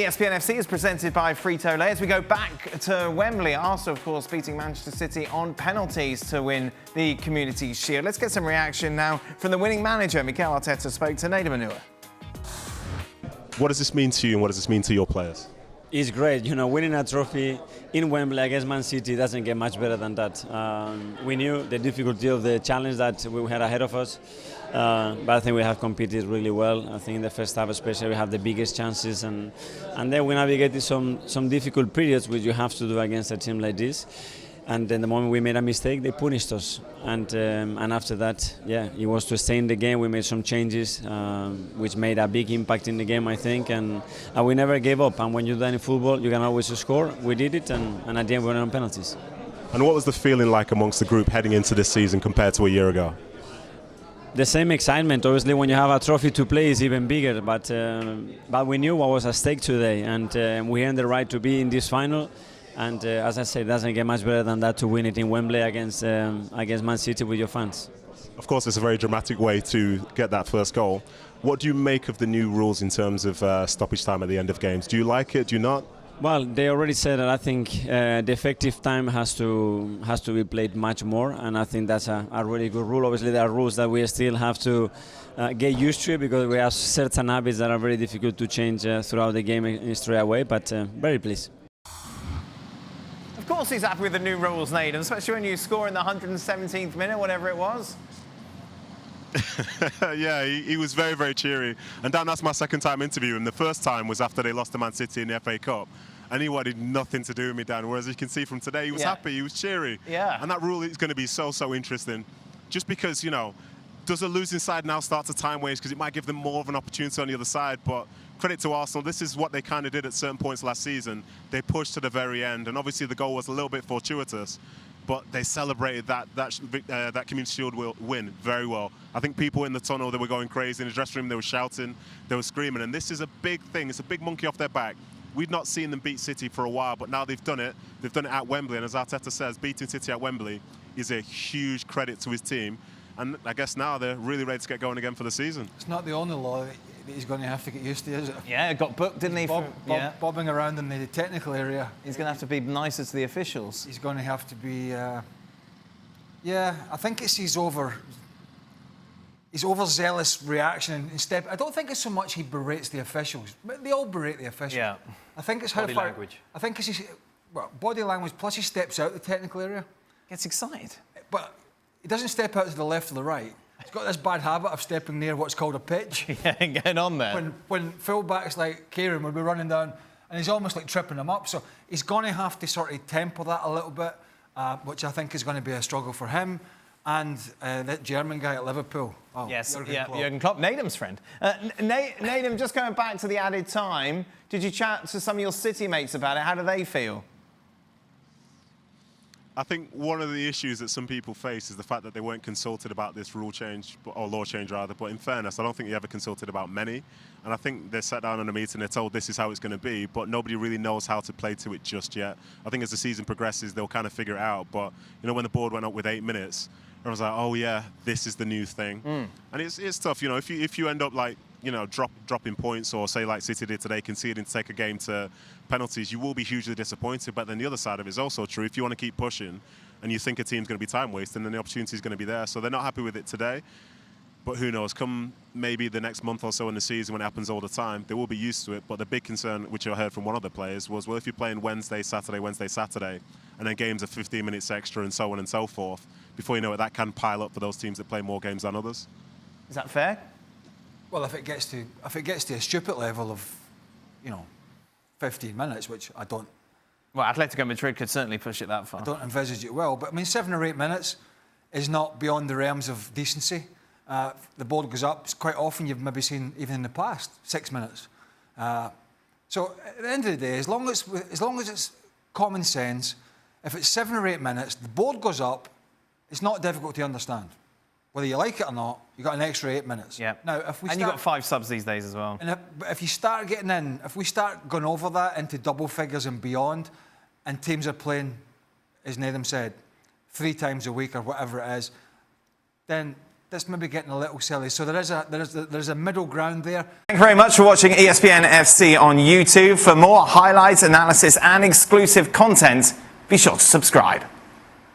ESPN FC is presented by Frito-Lay. As we go back to Wembley, Arsenal, of course, beating Manchester City on penalties to win the Community Shield. Let's get some reaction now from the winning manager. Mikel Arteta spoke to Nedum Onuoha. What does this mean to you and what does this mean to your players? It's great, winning a trophy in Wembley against Man City doesn't get much better than that. We knew the difficulty of the challenge that we had ahead of us, but I think we have competed really well. I think in the first half especially we have the biggest chances, and then we navigated some difficult periods which you have to do against a team like this. And then the moment we made a mistake, they punished us. And after that, it was to stay in the game. We made some changes, which made a big impact in the game, I think. And we never gave up. And when you do that in football, you can always score. We did it, and at the end we went on penalties. And what was the feeling like amongst the group heading into this season compared to a year ago? The same excitement. Obviously, when you have a trophy to play, it's even bigger. But we knew what was at stake today, and we earned the right to be in this final. And as I said, it doesn't get much better than that to win it in Wembley against Man City with your fans. Of course, it's a very dramatic way to get that first goal. What do you make of the new rules in terms of stoppage time at the end of games? Do you like it? Do you not? Well, they already said that I think the effective time has to be played much more, and I think that's a really good rule. Obviously, there are rules that we still have to get used to because we have certain habits that are very difficult to change throughout the game straight away, but very pleased. Of course he's happy with the new rules, Nedum, especially when you score in the 117th minute, whatever it was. Yeah, he was very, very cheery. And Dan, that's my second time interviewing him. The first time was after they lost to Man City in the FA Cup. And he wanted nothing to do with me, Dan. Whereas you can see from today, he was happy, he was cheery. Yeah. And that rule is going to be so, so interesting. Just because, does a losing side now start to time waste? Because it might give them more of an opportunity on the other side. But credit to Arsenal, this is what they kind of did at certain points last season. They pushed to the very end. And obviously the goal was a little bit fortuitous. But they celebrated that Community Shield win very well. I think people in the tunnel, they were going crazy. In the dressing room, they were shouting, they were screaming. And this is a big thing. It's a big monkey off their back. We've not seen them beat City for a while, but now they've done it. They've done it at Wembley. And as Arteta says, beating City at Wembley is a huge credit to his team. And I guess now they're really ready to get going again for the season. It's not the only law that he's going to have to get used to, is it? Yeah, got booked, didn't he? Bobbing around in the technical area. He's going to have to be nicer to the officials. He's going to have to be... I think it's his overzealous reaction. I don't think it's so much he berates the officials. They all berate the officials. Yeah. I think it's body language. I think it's his body language, plus he steps out the technical area. Gets excited. But he doesn't step out to the left or the right. He's got this bad habit of stepping near what's called a pitch. Yeah, getting on there. When full-backs like Kieran would be running down, and he's almost like tripping them up. So he's going to have to sort of temper that a little bit, which I think is going to be a struggle for him. And that German guy at Liverpool. Oh, yes, Jurgen Klopp, Nedum's friend. Nedum, just going back to the added time, did you chat to some of your City mates about it? How do they feel? I think one of the issues that some people face is the fact that they weren't consulted about this rule change, or law change rather, but in fairness, I don't think they ever consulted about many. And I think they sat down in a meeting, they're told this is how it's going to be, but nobody really knows how to play to it just yet. I think as the season progresses, they'll kind of figure it out. But, when the board went up with 8 minutes, everyone's like, oh yeah, this is the new thing. And it's tough, if you end up like, dropping points, or say like City did today, conceding to take a game to penalties, you will be hugely disappointed. But then the other side of it is also true. If you want to keep pushing and you think a team's going to be time wasting, then the opportunity is going to be there. So they're not happy with it today. But who knows, come maybe the next month or so in the season when it happens all the time, they will be used to it. But the big concern, which I heard from one of the players, was, well, if you're playing Wednesday, Saturday, and then games are 15 minutes extra and so on and so forth, before you know it, that can pile up for those teams that play more games than others. Is that fair? Well, if it gets to a stupid level of, 15 minutes, which I don't... Well, Atletico Madrid could certainly push it that far. I don't envisage it will, but 7 or 8 minutes is not beyond the realms of decency. The board goes up. Quite often you've maybe seen, even in the past, 6 minutes. So at the end of the day, as long as it's common sense, if it's 7 or 8 minutes, the board goes up, it's not difficult to understand. Whether you like it or not, you've got an extra 8 minutes. Yeah. Now, if we you've got 5 subs these days as well. And if you start getting in, if we start going over that into double figures and beyond, and teams are playing, as Nedum said, 3 times a week or whatever it is, then that's maybe getting a little silly. So there's a middle ground there. Thank you very much for watching ESPN FC on YouTube. For more highlights, analysis and exclusive content, be sure to subscribe.